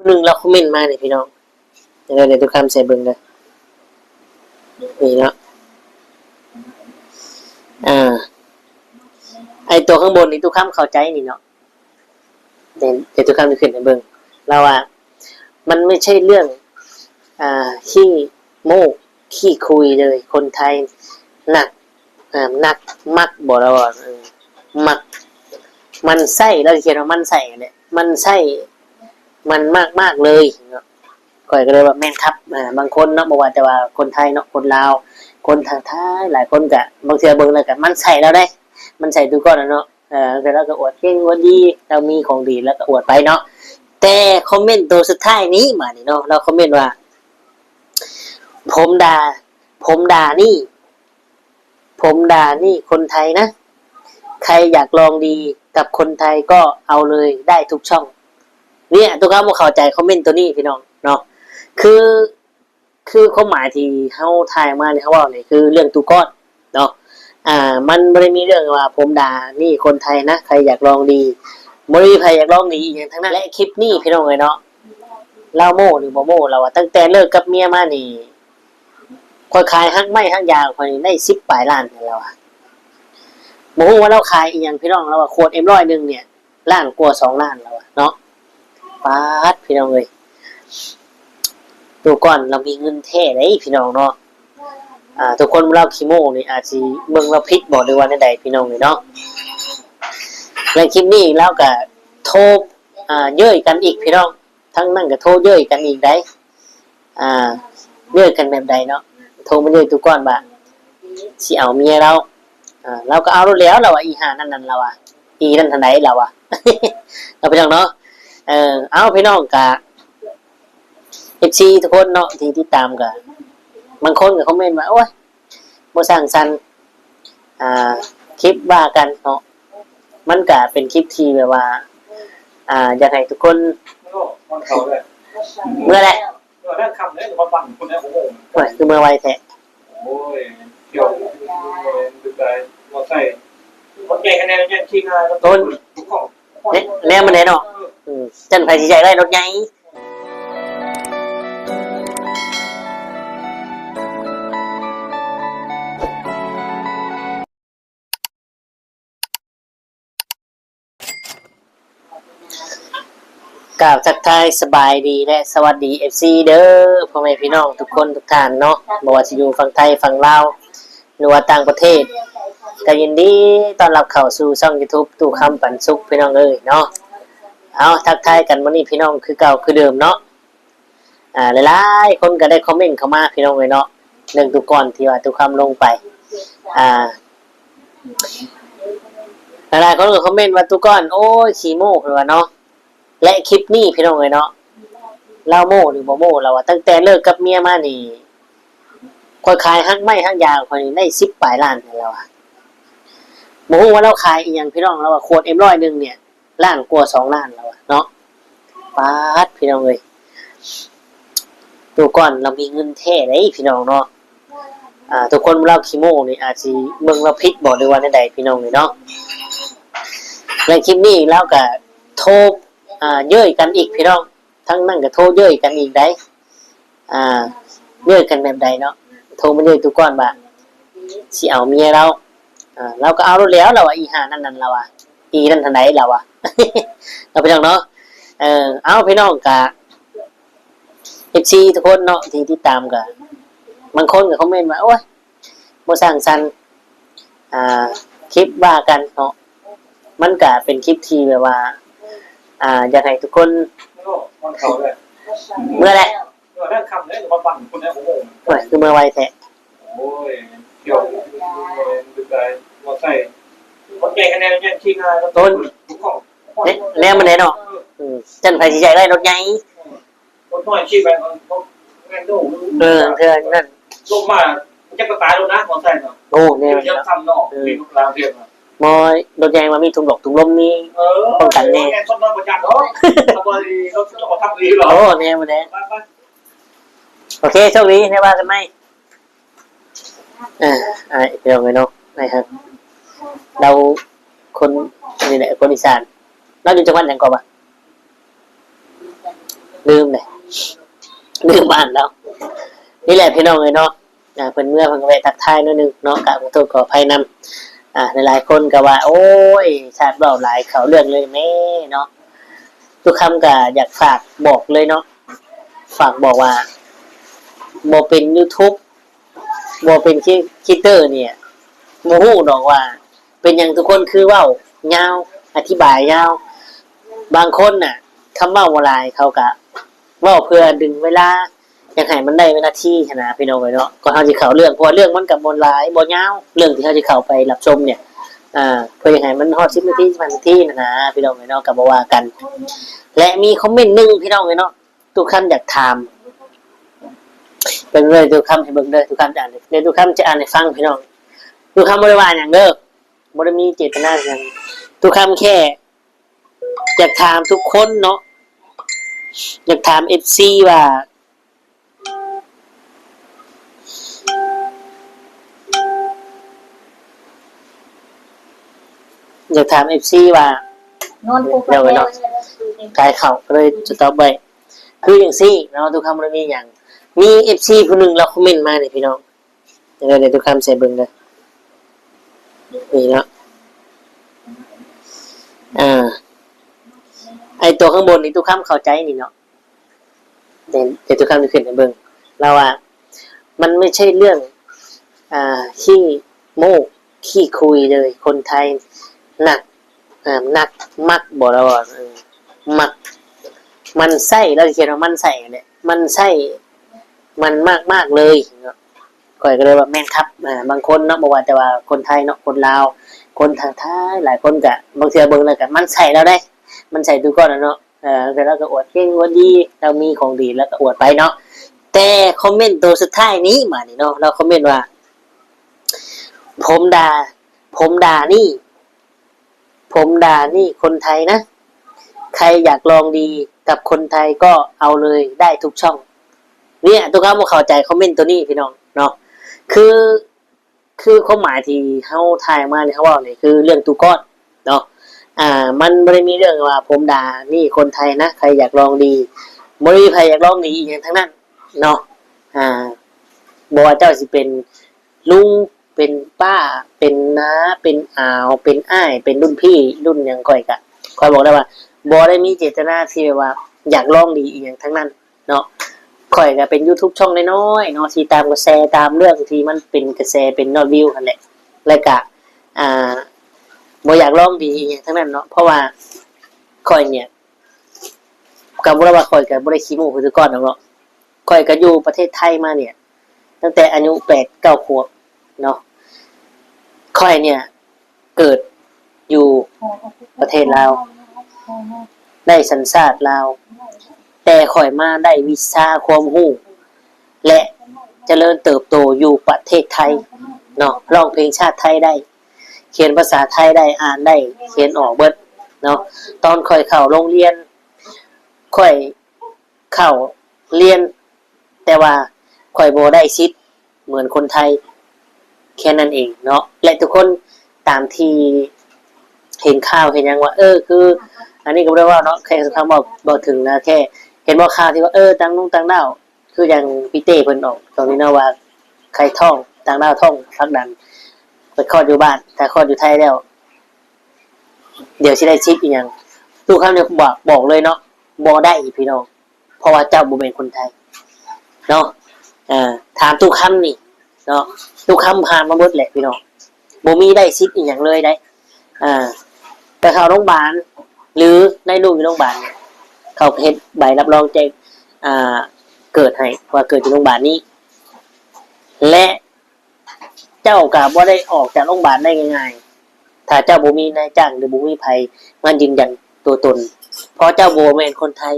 หนึ่งเราคอมเมนต์มาเนี่ยพี่น้องเดี๋ยวทุกคำใส่เบิ่งเลยนี่เนาะไอตัวข้างบนนี่ทุกคำเข้าใจนี่เนาะเดี๋ยวทุกคำจะขึ้นให้เบิ่งเราว่ามันไม่ใช่เรื่องขี้โม้ขี้คุยเลยคนไทยหนักหนักมักบอกเราว่ามักมันไส้เราเขียนว่ามันไส้เนี่ยมันไส้มันมากเลยเนาะก่อยก็เลยว่าแม่นครับบางคนเนาะบอกว่าแต่ว่าคนไทยเนาะคนลาวคนทางไทยหลายคนกะบางทีเบิ่งแล้วกันมันใส่เราได้มันใส่ทุกคนนะเนาะแต่เราก็อวดเก่งอวดดีเรามีของดีแล้วก็อวดไปเนาะแต่คอมเมนต์ตัวสุดท้ายนี้มานี่เนาะเราคอมเมนต์ว่าผมด่านี่คนไทยนะใครอยากลองดีกับคนไทยก็เอาเลยได้ทุกช่องเนี่ยทุกคนมาเข้าใจคอมเมนต์ตัวนี้พี่น้องเนาะคือความหมายที่เขาถ่ายมาเนี่ยเขาว่าเนี่ยคือเรื่องตุก้อนเนาะมันไม่ได้มีเรื่องว่าผมด่านี่คนไทยนะใครอยากลองดีไม่ได้ใครอยากลองดีอย่างทั้งนั้นและคลิปนี้พี่น้องเลยเนาะเล่าโม่หรือบ่โม่เราอะตั้งแต่เลิกกับเมียมานี่คอยขายฮักไม้ฮักยาวคนนี้ได้10 ปลายล้านแล้วอะโมโหว่าเราขายอีกอย่างพี่น้องเราว่าขวดM100เนี่ยล้านกว่า2 ล้านแล้วอะเนาะปาดพี่น้องเลยตัวก่อนเรามีเงินแท้เลยพี่น้องเนาะทุกคนเราขี้โม่นี่อาจจะเมืองเราพิษบอกเลยว่าใดพี่น้องเลยเนาะในคลิปนี้แล้วก็โทรเย้ยกันอีกพี่น้องทั้งนั่งก็โทรเย้ยกันอีกได้เย้ยกันแบบใดเนาะโทรมาเย้ยทุกคนว่าสิเอาเมียเราเราก็เอาแล้วเราอีหานั่นเราอีนั่นทันไหนเราเราพี่น้องเนาะเอาพี่น้องกะFC ทุกคนเนาะที่ติดตามกันบางคนก็คอมเมนต์ว่าโอ้ยบ่สร้างสรรค์คลิปว่ากันเนาะมันก็เป็นคลิปที่แบบว่าอยากให้ทุกคนเมื่อไรคือเมื่อไวแท้โอ้ยเกี่ยวดูใจว่าใส่คนใหญ่คะแนนยังชิงต้นแน่มันแน่เนาะจันไผสิใจได้รถใหญ่กล่าวทักทายสบายดีและสวัสดี FC เด้อพ่อแม่พี่น้องทุกคนทุกท่านเนาะบ่ว่าสิอยู่ฝั่งไทยฝั่งลาวหรือว่าต่างประเทศก็ยินดีต้อนรับเข้าสู่ช่อง YouTube ตู้คำปันสุขพี่น้องเอ้ยเนาะเอาทักทายกันวันนี้พี่น้องคือเก่าคือเดิมเนาะหลายๆคนก็ได้คอมเมนต์เข้ามาพี่น้องเอ้ยเนาะเรื่องตุกอนที่ว่าตุกคำลงไปหลายๆคนก็คอมเมนต์ว่าตุกอนโอ้ยขี้โม้คือว่าเนาะและคลิปนี้พี่น้องเลยเนาะเล่าโม่หรือบ่โม่เราอะตั้งแต่เลิกกับเมียมานี่คอยขายฮักไม้ฮักยาวคนนี้ได้10 ปลายล้านแล้วอะโมโหว่าเราขายอีกอย่างพี่น้องเราอะขวดM100เนี่ยล้านกว่า2 ล้านแล้วอะเนาะปาดพี่น้องเลยตัวก่อนเรามีเงินแท้เลยพี่น้องเนาะทุกคนเราขี้โม่นี่อาจจะเมืองเราพิษบอกเลยว่าใดพี่น้องเลยเนาะในคลิปนี้แล้วก็โทรเย้ยกันอีกพี่น้องทั้งนั่งก็โทรเย้ยกันอีกได้เย้ยกันแบบใดเนาะโทรมาเย้ยทุกคนว่าสิเอาเมียเราเราก็เอาแล้วเราอีหานั่นเราอีนั่นทันไหนเราเราพี่น้องเนาะเอาพี่น้องกะ FC ทุกคนเนาะที่ติดตามกันบางคนก็คอมเมนต์ว่าโอ้ยบ่สร้างสรรค์คลิปว่ากันเนาะมันก็เป็นคลิปที่แบบว่าอยากให้ทุกคนเมื่อไรคือเมื่อไวแท้โอ้ยเกี่ยวดูใจว่าใส่คนใหญ่คะแนนยังชิงต้นแน่มันแน่เนาะจันไผสิใจได้รถใหญ่คนน้อยชิงไปงานดูเพื่อนนั่นลงมาจะกระตายแล้วนะมอไซค์เนาะโอ้เนี่ยเดี๋ยวทำเนาะมีลูกลางเรียนมอยรถใหญ่มามีถุงหลอกถุงลมนี่ป้องกันแน่ชนประจันเนาะทำดีรถเราทำดีเหรอโอ้เนี่ยมันแน่โอเคโชคดีในว่ากันไหมเดี๋ยวไงเนาะนะครับเราคนนี่แหละคนอีสานเราอยู่จังหวัดไหนก่อนปะ ลืมเลยลืมบ้านแล้วนี่แหละพี่น้องเลยเนาะเพิ่นเมื่อเพิ่นก็ไปทักทายนิดนึงเนาะกะขอโทษขออภัยนำหลายๆคนก็ว่าโอ้ยชาติเบาหลายเขาเรื่องเลยแม่เนาะทุกคำก็อยากฝากบอกเลยเนาะฝากบอกว่าบ่เป็น YouTube บ่เป็นคิดเตอร์เนี่ยบ่ฮู้ดอกว่าเป็นหยังทุกคนคือเว้ายาวอธิบายยาวบางคนน่ะคำเว้าบ่หลายเขาก็เว้าเพื่อดึงเวลาอยากให้มันได้เวลาที่ชนะพี่น้องเนาะก็เฮาสิเข้าเรื่องเพราะเรื่องมันก็บ่หลายบ่ยาวเรื่องที่เฮาสิเข้าไปรับชมเนี่ยเพื่ออยากให้มันฮอด10นาที15นาทีนะพี่น้องเนาะก็บ่ว่ากันและมีคอมเมนต์นึงพี่น้องเนาะทุกท่านอยากถามเบิ่งเลยทุกคำให้เบิ่งเด้อทุกคำจะอ่านเดี๋ยวทุกคำจะอ่านให้ฟังพี่น้องทุกคำบ่ได้ว่าหยังเด้อบ่ได้มีเจตนาหยังทุกคำแค่อยากถามทุกคนเนาะอยากถาม FC ว่าอยากถาม FC ว่านอนปุ๊บแล้วเนาะกายเข้าก็เลยจะตอบไว้คือจังซี่เนาะทุกคำบ่ได้มีหยังมี FC ผู้หนึงเราคอมเมนต์มานี่พี่น้องเดี๋ยวทุกคำใส่เบิ่งเด้อนี่เนาะไอตัวข้างบนนี่ทุกคำเข้าใจนี่เนาะเดี๋ยวทุกคำจะขึ้นให้เบิ่งเราว่ามันไม่ใช่เรื่องขี้โม้ขี้คุยเลยคนไทยหนักมักบอกเราว่ามักมันไส้เราเขียนว่ามันไส้เนี่ยมันไส้มันมากเลยเนาะก่อยก็เลยว่าแม่นครับบางคนเนาะบอกว่าแต่ว่าคนไทยเนาะคนลาวคนทางไทยหลายคนกะบางทีเบิ่งแล้วกะมันใส่แล้วได้มันใส่ทุกคนเนาะแต่เราก็อวดเก่งอวดดีเรามีของดีแล้วก็อวดไปเนาะแต่คอมเมนต์ตัวสุดท้ายนี้มานี่เนาะเราคอมเมนต์ว่าผมด่านี่คนไทยนะใครอยากลองดีกับคนไทยก็เอาเลยได้ทุกช่องเนี่ยทุกคนบ่เข้าใจคอมเมนต์ตัวนี้พี่น้องเนาะคือความหมายที่เฮาถ่ายมาเนี่ยเฮาเว้านี่คือเรื่องตุก้อนเนาะมันบ่ได้มีเรื่องว่าผมด่านี่คนไทยนะใครอยากลองดีบ่มีใครอยากลองดีอีหยังทั้งนั้นเนาะบ่ว่าเจ้าสิเป็นลุงเป็นป้าเป็นน้าเป็นอาวเป็นอ้ายเป็นรุ่นพี่รุ่นหยังค่อยก็ค่อยบอกได้ว่าบ่ได้มีเจตนาที่ว่าอยากลองดีอีหยังทั้งนั้นเนาะค่อยก็เป็น YouTube ช่องน้อยๆเนาะที่ตามกระแสตามเรื่องที่มันเป็นกระแสเป็นยอดวิวนั่นแหละแล้วก็บ่อยากลองดีอีหยังทั้งนั้นเนาะเพราะว่าค่อยเนี่ยก็บ่ได้ว่าค่อยก็บ่ได้ขี้โม้คือก่อนเนาะค่อยก็อยู่ประเทศไทยมาเนี่ยตั้งแต่อายุ8-9 ขวบเนาะค่อยเนี่ยเกิดอยู่ประเทศลาวได้สัญชาติลาวแต่ค่อยมาได้วิชาความรู้และเจริญเติบโตอยู่ประเทศไทยเนาะร้องเพลงชาติไทยได้เขียนภาษาไทยได้อ่านได้เขียนออกเบิดเนาะตอนค่อยเข้าโรงเรียนค่อยเข้าเรียนแต่ว่าค่อยบ่ได้สิทธิ์เหมือนคนไทยแค่นั้นเองเนาะและทุกคนตามที่เห็นข่าวเห็นยังว่าคืออันนี้ก็บ่ได้ว่าเนาะแค่คำบอกถึงนะแค่เห็นบ่ข่าวที่ว่าต่างดาวคืออย่างพี่เต้เพิ่นออกตรงนี้เนาะว่าใครท่องต่างดาวท่องผลักดันไปคลอดอยู่บ้านถ้าคลอดอยู่ไทยแล้วเดี๋ยวสิได้ชิปอีหยังทุกคำเนี่ยบอกเลยเนาะบ่ได้พี่น้องเพราะว่าเจ้าบ่เป็นคนไทยเนาะถามทุกคำนี่เนาะทุกคำผ่านมาหมดแหละพี่น้องบ่มีได้ชิปอีหยังเลยได้แต่เข้าโรงพยาบาลหรือได้ลูกอยู่โรงพยาบาลเนี่ยเขาเฮ็ดใบรับรองแจ้งเกิดให้ว่าเกิดที่โรงพยาบาลนี้และเจ้าก็บ่ได้ออกจากโรงพยาบาลได้ง่ายๆถ้าเจ้าบ่มีนายจ้างหรือบ่มีไผมายืนยันตัวตนเพราะเจ้าบ่แม่นคนไทย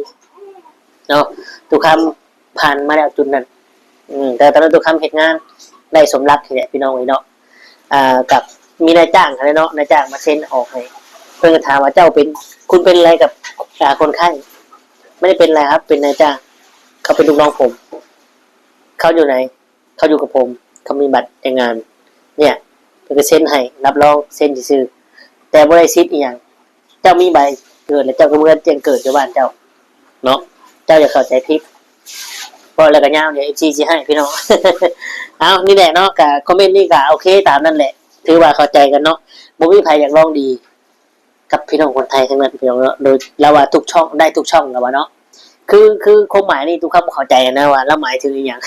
เนาะทุกคำผ่านมาแล้วจุดนั้นแต่ตอนนั้นทุกคำเฮ็ดงานได้สมรักนี่แหละพี่น้องเนาะกับมีนายจ้างอะไรเนาะนายจ้างมาเซ็นออกให้เพิ่นก็ถามว่าเจ้าเป็นคุณเป็นอะไรกับคนไข้ไม่ได้เป็นอะไรครับเป็นนายจ้างเขาเป็นลูกน้องผมเขาอยู่ไหนเขาอยู่กับผมเขามีบัตรแรงงานเนี่ยเพิ่นก็เซ็นให้รับรองเซ็นซื่อแต่บ่ได้สิทธิ์อีหยังเจ้ามีใบเกิดแล้วเจ้าก็เมื่อแจ้งเกิดอยู่บ้านเจ้าเนาะ เจ้าอย่าเข้าใจผิดพอแล้วก็ยาวเดี๋ยว FC สิให้พี่น้อง เอานี่แหละเนาะกับคอมเมนต์นี่ก็โอเคตามนั่นแหละถือว่าเข้าใจกันเนาะบ่มีใครอยากลองดี กับพี่น้องคนไทยทั้งนั้นพี่น้องเนาะโดยเราว่าทุกช่องได้ทุกช่องแล้วว่าเนาะคือความหมายนี่ทุกคำเข้าใจนะว่าแล้วหมายถึงอหย่าง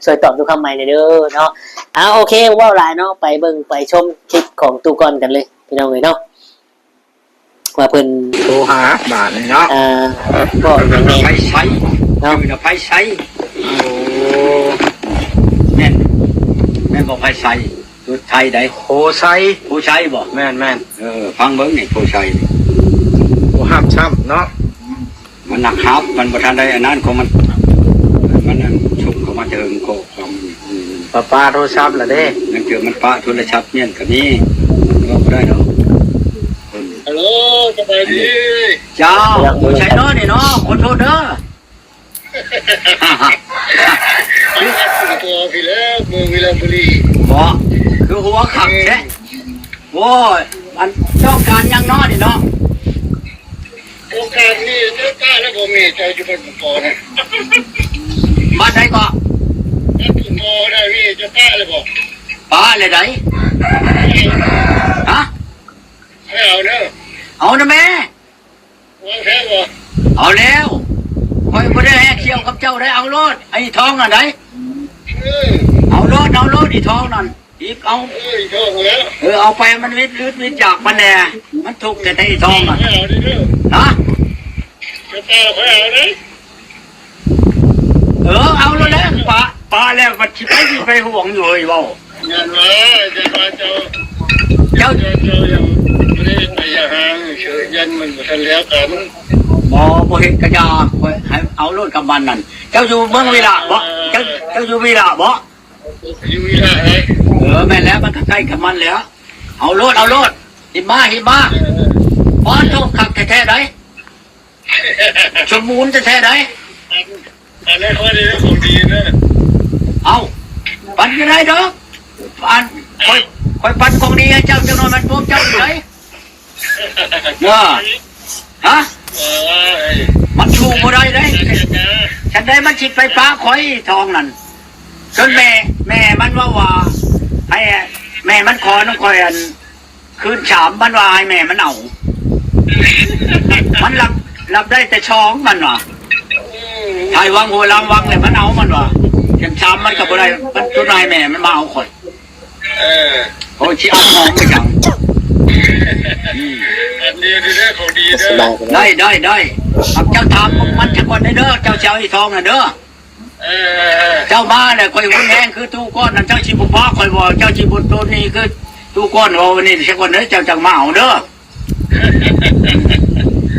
ช่วยตอบทุกคำหมายหน่อยเด้อเนาะเอาโอเคว่าหลายเนาะไปเบิ่งไปชมคลิปของตูกอนกันเลยพี่น้องเลยเนาะว่าเพิ่น โทรหาบาทนี่เนาะ ก็ยังไง ไปใช้ เนาะ คือไปใช้โอ้แม่นแม่นบอกไปใช้ตัวไทยได้โคไซผู้ใช้บ่แม่นฟังเบิ่งนี่ผู้ใช้โอ้ห้ามช้ำเนาะมันหนักครับมันบ่ทันได้อันนั้นของมันนั่นชุบเข้ามาเถิงโคความปาโทรศัพท์ล่ะเด้นั่นคือมันปาโทรศัพท์เนี่ยก็มีก็บ่ได้ดอก ฮัลโหลสบายดี เจ้าผู้ใช้เนาะนี่เนาะขอโทษเด้อ ตัวพี่แล้วเมืองวิลาบุรี บ่คือหัวขักแท้โอ้ยอันต้องการยังเนาะนี่เนาะ โอกาสนี้เจ้าก้าแล้วผมมีใจอยู่บนภูเขานะ บ้านใดก็ แล้วภูเขาได้พี่เจ้าก้าเลยบอก ป้าเลยไดฮะ ไม่เอาเนอะ เอานะแม่ วางแท้บ่ เอาแล้วคอยบ่ได้แหกเขี้ยวกับเจ้าได้เอาโลดไอ้ทองอ่ะได เอาโลดอีทองนั่นอีกเอา โทษแล้ว เอาไปมันวิทย์อยากมันแน่มันทุกข์แต่ไอ้ทองอ่ะ ไม่เอาดิเด้อ นะ เจ้าก้าไม่เอาดิ เอาแล้วแหละป้าแล้วมันสิไปห่วงอยู่เฮ้ยเว้า งานว่าจะมาเจ้า เจ้า ยังไม่ได้ไปห่างเฉยยันมันทันแล้วแต่มัน บ่เห็นกระยาให้เอาโลดกับมันนั่นเจ้าอยู่เมืองวิลาบ่เจ้าอยู่วิลาบ่ อยู่วิลาไอ้ แม่นแล้วมันก็ใกล้กับมันแล้วเอาโลดหิมะป้อนทุกขักแท้ๆได้สมบูรณ์แท้ๆได้ อันนี้ข้อดีของดีนะ เอาปันยังไงเด้อปันคอยปันของดีให้เจ้าหน่อยมันพวกเจ้าอยู่ไหนฮะมันชูบ่ได้เด้ฉันได้มันชิดไฟฟ้าคอยทองนั่นจนแม่มันว่าให้แม่มันขอน้องคอยอันคืนฉามมันว่าให้แม่มันเอามันรับได้แต่ช้องมันว่ะไอ้วังหัวลังวังเลยมันเอามันว่ะเข็มช้ำมันกับอะไรมันตัวนายแม่มันมาเอาคอยโอ้ยชี้เอาหอมไปจัง อันนี้ดีเด้อของดีเด้อ ได้เจ้าถามมันจะก่อนได้เด้อเจ้าเจ้าไอ้ทองน่ะเด้อเจ้ามาเนี่ยคอยหุ่นแห้งคือตู้ก้อนนั่นเจ้าชีบุฟ้าคอยบอกเจ้าชีบุตัวนี้คือตู้ก้อนว่าวันนี้เช้าก่อนเด้อเจ้าจังมาเอาเด้อ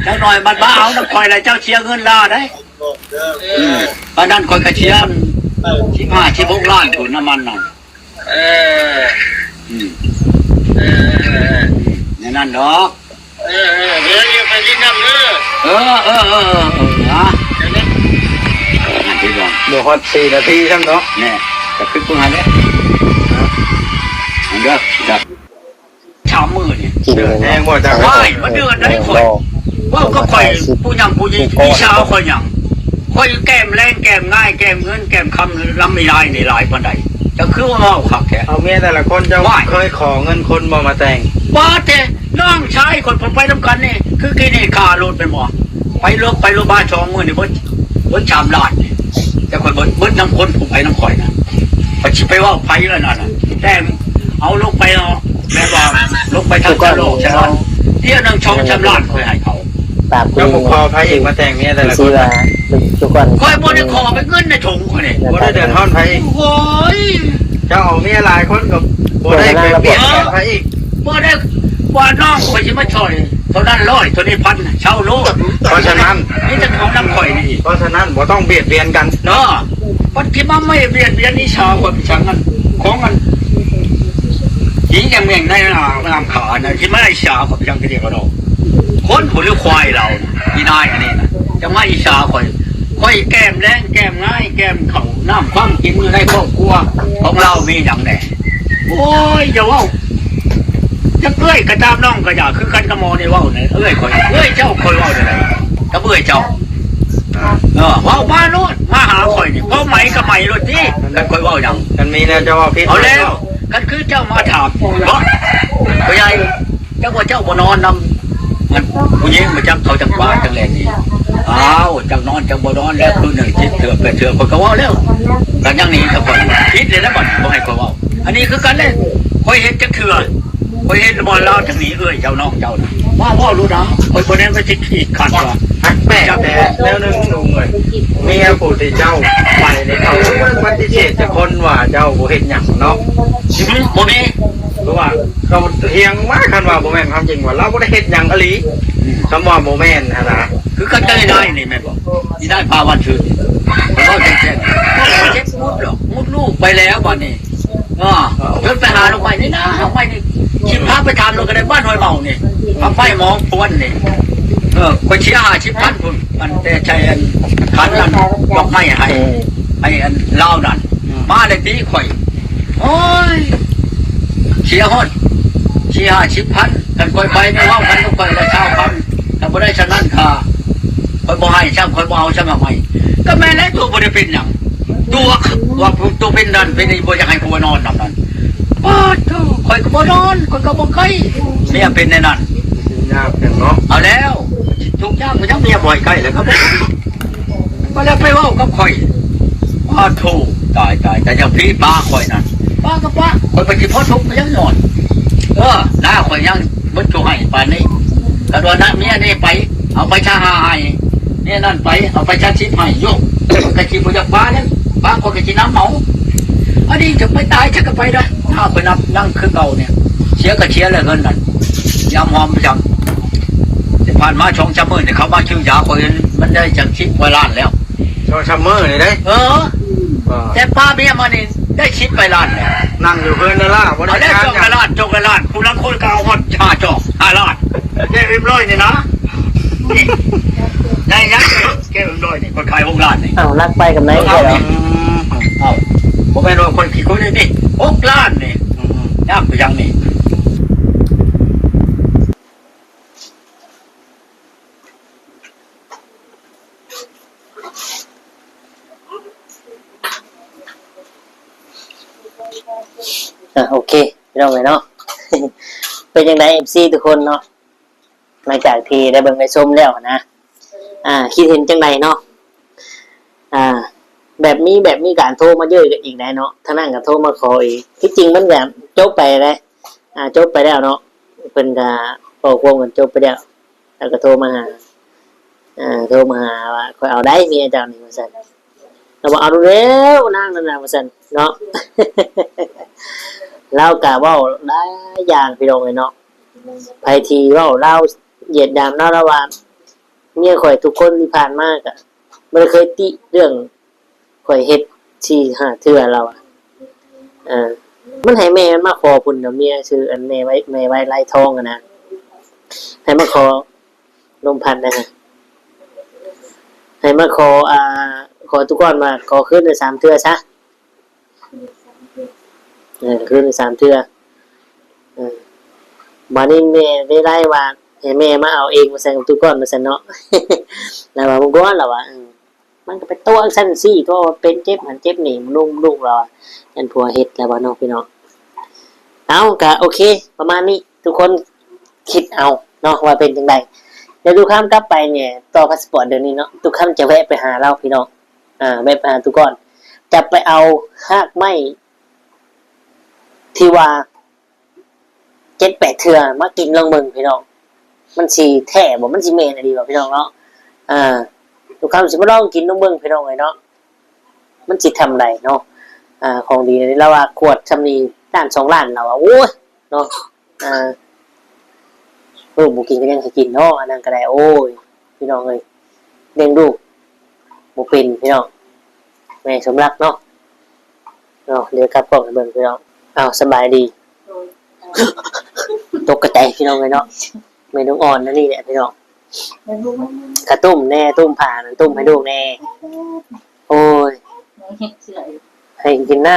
เจ้าหน่อยบัดบ้าเอาน้ำคอยอะไรเจ้าเชียร์เงินล่าได้ตอนนั้นคอยกระเชียร์15-16 ล้านถุนน้ำมันนั่นนี่นั่นดอก เดี๋ยวยังไปที่นั่งเด้อ นะนั่นที่บอก เดี๋ยวฮอต4 นาทีใช่ไหมเนาะ เนี่ยจะขึ้นตรงนั้นเลยอันเด้อจับชามมือเนี่ย กิน เดือด เลย แห้ นะ งหมดจาก ว้ายมันเดือดได้ข่อยว่าก็ข่อยผู้ยังผู้ยิงพี่ชาวข่อยยังข่อยแก้มแรงแก้มง่ายแก้มเงินแก้มคำลำไม่ได้ในหลายปันใดจะคือว่าเอาขับแค่ เอาเมียแต่ละคนเจ้าเคยขอเงินคนบ่มาแต่ง ว่าแต่น้องชายคนผมไปทำกันนี่คือกินนี่คารถเป็นหมอไปโรงพยาบาลช่องมือนี่เบิ้ลชามลาดแต่ข่อยเบิ้ลน้ำคนผมไปน้ำข่อยนะไปว่าไฟแล้วนั่นแต่เอาลงไปเนาะแม่ว่าลงไปทางกะโหลกใช่ไหมเที่ยวนั่งช่องชำลาดข่อยให้เขา ปากคุ เจ้า ณ บุกคอพระเอกมาแต่งเมียแต่ละค ชื่อน ว่าทุกคน ข่อยบ่ได้ขอไปเงินในถุงข่อยนี่ บ่ได้เดือดร้อนพระเอก โอ้ย เจ้าเอาเมียหลายคนกับบ่ได้ไปเปลี่ยนแปลงพระเอก บ่ได้ว่าน้องข่อยสิมาช่วยเท่านั้น100เท่านี้พันเช่าโล เพราะฉะนั้น นี่จะของน้ำข่อยนี่ เพราะฉะนั้นบ่ต้องเบียดเบียนกัน เนาะปัจจุบันไม่เบียดเบียนนิชาคนฉันกันของมันหญิงอย่างเมียงในนามขานะที่ไม่ได้ชากับยังเดียวกันเราคนผู้หรือควายเราที่นายอันนี้นะจะไม่ชาค่อยแก้มแรงแก้มง่ายแก้มเข่าน้ำความกินอยู่ในครอบครัวของเรามีอย่างแน่โอ้ยอย่าว่าจะเอ้ยกระตามน้องกระยาคือกันกระมอนี่ว่าเนี่ยเอ้ยเจ้าคอยว่าอะไรกระเบื้อยเจ้า ว้าวมาโน่นมาหาข่อยนี่เพราะไหมกับไหมรถที่กันข่อยว่าอย่าง กันมีนะเจ้าว่าพิษ เอาแล้วกันคือเจ้ามาถามบ่พ่อใหญ่เจ้าว่าเจ้าบ่นอนนำมันผู้หญิงมาจับเขาจังหวะจังแรงนี่อ้าวจังนอนจังบ่นอนแล้วคือหนึ่งจิตเถื่อไปเถื่อคนก็ว่าแล้วกันอย่างนี้กับข่อยคิดเลยนะบ่บ่ให้ข่อยว่าอันนี้คือกันเลยข่อยเห็นจังเถื่อข่อยเห็นบ่เล่าจังนี้เอ้ยเจ้าน้องเจ้านะว่าพ่อรู้นะข่อยบ่ได้ไปสิขีดขัดว่า แม่แต่แล้วนึงลุงเลยเมียผู้ที่เจ้าไปในเขาปฏิเสธจะคนว่าเจ้าบ่เห็นหยังเนาะ บ่มี เพราะว่าเขาเฮียงว่าคันว่าบ่แม่นความจริงว่าเราบ่ได้เฮ็ดหยังอหลีคำว่าบ่แม่นหั่นน่ะ คือกันได้นี่แม่บอกนี่ได้พาวันชื่นเพราะว่าแจ้งเช็คมุดหรอกมุดลูกไปแล้ววันนี้จนไปหาลงไปนี่นะลงไปนี่ชิมพาไปทำลงกันในบ้านหอยเมานี่พาไปมองพวนนี่คนเชียร์50,000คนมันแต่ใจอันขันนั้นยกให้อันเล่านั่นมาเลยตีข่อยโอ้ยเชียร์ฮอดเชียร์50,000กันข่อยไปไม่ว่ากันต้องไปละ20,000ถ้าบ่ได้ฉะนั้นค่ะข่อยบ่ให้ช่างข่อยบ่เอาช่างเอาใหม่ก็แม่แล้วตัวบ่ได้เป็นหยังตัวว่าตัวเป็นนั่นเป็นนี่บ่อยากให้ผัวนอนนำนั้นป้าโธ่ข่อยก็บ่นอนข่อยก็บ่ใกล้เมียเป็นในนั้น ยากจังเนาะ เอาแล้วทุกอย่างมันยังเมียบ่อยใกล้แล้วครับก็แล้วไปเว้ากับข่อยป้าโธ่ตายแต่ยังพี่ป้าข่อยนั่นป้ากับป้าข่อยไปสิพ้นทุกข์ก็ยังนอนหน้าข่อยยังบ่จูให้ปานนี้ก็ว่านั้นเมียนี่ไปเอาไปชาหาให้เนี่ยนั่นไปเอาไปชาชิดให้โยกกะสิบ่อยากป้านั้นป้าก็กะสิน้ำเมาอันนี้จะไปตายจะก็ไปได้ถ้าไปนับนั่งคือเก่าเนี่ยเชียร์ก็เชียร์เลยเงินนั่นยามหอมจังที่ผ่านมาช่องจำมือเนี่ยเขามาชื่อยาคนมันได้จากชิปไวล้านแล้ว ชอชัมเมอร์นี่เด้ แต่ป้าเมียมานี่ได้ชิปไปล้านแล้ว นั่งอยู่เพิ่นนั่นล่ะบ่ได้ เอาได้ ทาน จง หยั ละ ง ล้านจงละล้านคุณละคนก็เอาหมด5 จอก5 ล้านแก้อิ่มร้อยนี่นะนี่ได้ยังแก้อิ่มร้อยนี่คนขาย6 ล้านนี่ เอาลักไปกับไหน เอา เหรอ เอาผมเป็นว่าคนขี้คุยนี่6 ล้านนี่ยากไปยังนี่ โอเคพี่น้องเลยเนาะ เป็นยังไง FC ทุกคนเนาะหลังจากที่ได้เบิ่งได้ชมแล้วนะคิดเห็นจังไดเนาะแบบมีการโทรมาเยอะกันอีกได้เนาะทางนั้นก็โทรมาขออีกที่จริงมันแบบจบไปแล้วจบไปแล้วเนาะเพิ่นก็บอกวงกันจบไปแล้วแล้วก็โทรมาหาว่าคอยเอาได้เมียเจ้านี่ว่าซั่นแล้วบอกเอาดูแล้วนางนั่นน่ะว่าซั่นเนาะ เล่ากะว่าได้อย่างพี่น้องเลยเนาะไผทีว่าเล่าเหยียดดามเล่าระหว่างเมียข่อยทุกคนที่ผ่านมากอะไม่เคยติเรื่องข่อยเฮ็ดที่หาเทื่อเรามันให้แม่มันมาขอพุ่นเมียชื่ออันแม่ไว้ไล่ทองอะนะให้มาขอนมพันธุ์นะฮะให้มาขอทุกคนมาขอขึ้นใน3 เทื่อซะขึ้นใน3 เทื่อมานี่แม่ได้ไล่ว่าให้แม่มาเอาเองมาใส่ทุกคนมาใส่เนาะ แล้วว่ามันก็ว่าเราว่ามันก็เป็นตัวสั้นซี่ตัวเป็นเจ็บหันเจ็บหนีมันลูกเรายันผัวเฮ็ดแล้วว่าน้องพี่น้องเอาก็โอเคประมาณนี้ทุกคนคิดเอาเนาะว่าเป็นจังไดเดี๋ยวทุกคำกลับไปเนี่ยต่อพาสปอร์ตเดี๋ยวนี้เนาะทุกคำจะแวะไปหาเราพี่น้องแวะไปหาทุกคนจะไปเอาหากไม้ที่ว่า7-8 เทื่อมากินลองเบิ่งพี่น้องมันสิแท้บ่มันสิแม่นอะดีบ่พี่น้องเนาะทุกคำสิมาลองกินลองเบิ่งพี่น้องเอ้ยเนาะมันสิทำได้เนาะของดีนี่แล้วว่าขวดซำนี้ล้าน2 ล้านแล้วว่าโอ้ยเนาะลูกบ่กินก็ยังให้กินเนาะอันนั้นก็ได้โอ้ยพี่น้องเอ้ยเลี้ยงลูกบ่เป็นพี่น้องแม่สมรักเนาะเดี๋ยวกลับกล้องให้เบิ่งพี่น้องสบายดี ตกกระจายพี่น้องเลยเนาะไม่ต้องอ่อนนะนี่แหละพี่น้องกระตุ้มแน่ตุ้มผ่านตุ้มให้ดูแน่โอ้ยให้กินน้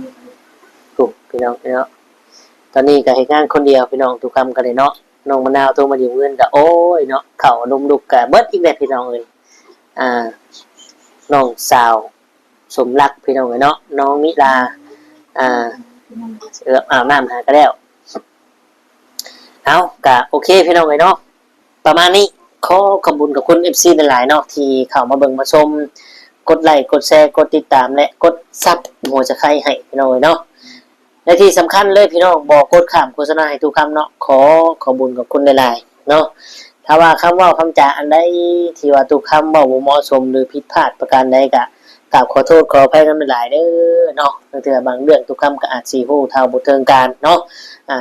ำถูกพี่น้องตอนนี้ก็ให้งานคนเดียวพี่น้องทุกคำกันเลยเนาะ น้องมะนาวโทรมายืมเงินก็โอ้ยเนาะเข้าลมลุกก็เบิดอีกแล้วพี่น้องเอ้ยน้องสาวสมรักพี่น้องเอ้ยเนาะน้องมิลาอาบน้ำหาก็แล้วเอาก็โอเคพี่น้องเอ้ยเนาะประมาณนี้ขอขอบคุณกับคุณ FC หลายๆเนาะที่เข้ามาเบิ่งมาชมกดไลค์กดแชร์กดติดตามและกดซับหัวจะใครให้พี่น้องเอ้ยเนาะและที่สำคัญเลยพี่น้องบอกกดข้ามโฆษณาให้ทุกคำเนาะขอขอบคุณกับคุณหลายๆเนาะถ้าว่าคำว่าคำจาอันใดที่ว่าทุกคำเว้าบ่เหมาะสมหรือผิดพลาดประการใดก็กราบขอโทษขออภัยกันหลายๆเด้อเนาะบางเทื่อบางเรื่องทุกคำก็อาจสิฮู้เท่าบ่ถึงการเนาะ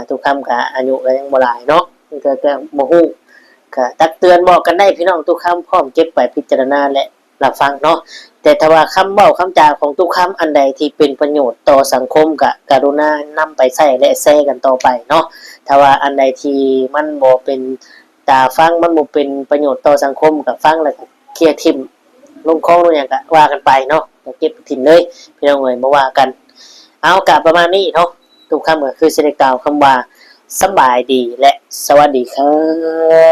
ทุกคำก็อายุก็ยังบ่หลายเนาะบางเทื่อก็บ่ฮู้ก็ตักเตือนบอกกันได้พี่น้องทุกคำพร้อมเก็บไปพิจารณาและรับฟังเนาะแต่ถ้าว่าคำเว้าคำจาของทุกคำอันใดที่เป็นประโยชน์ต่อสังคมก็กรุณานำไปใช้และแชร์กันต่อไปเนาะถ้าว่าอันใดที่มันบ่เป็นตาฟังมันบ่เป็นประโยชน์ต่อสังคมก็ฟังแล้วก็เคลียร์ทิ่มลงคอลงหยังก็ว่ากันไปเนาะก็เก็บถิ่มเลยพี่น้องเอ้ยบ่ว่ากันเอากะประมาณนี้เนาะทุกคำก็คือสิได้กล่าวคำว่าสบายดีและสวัสดีครับ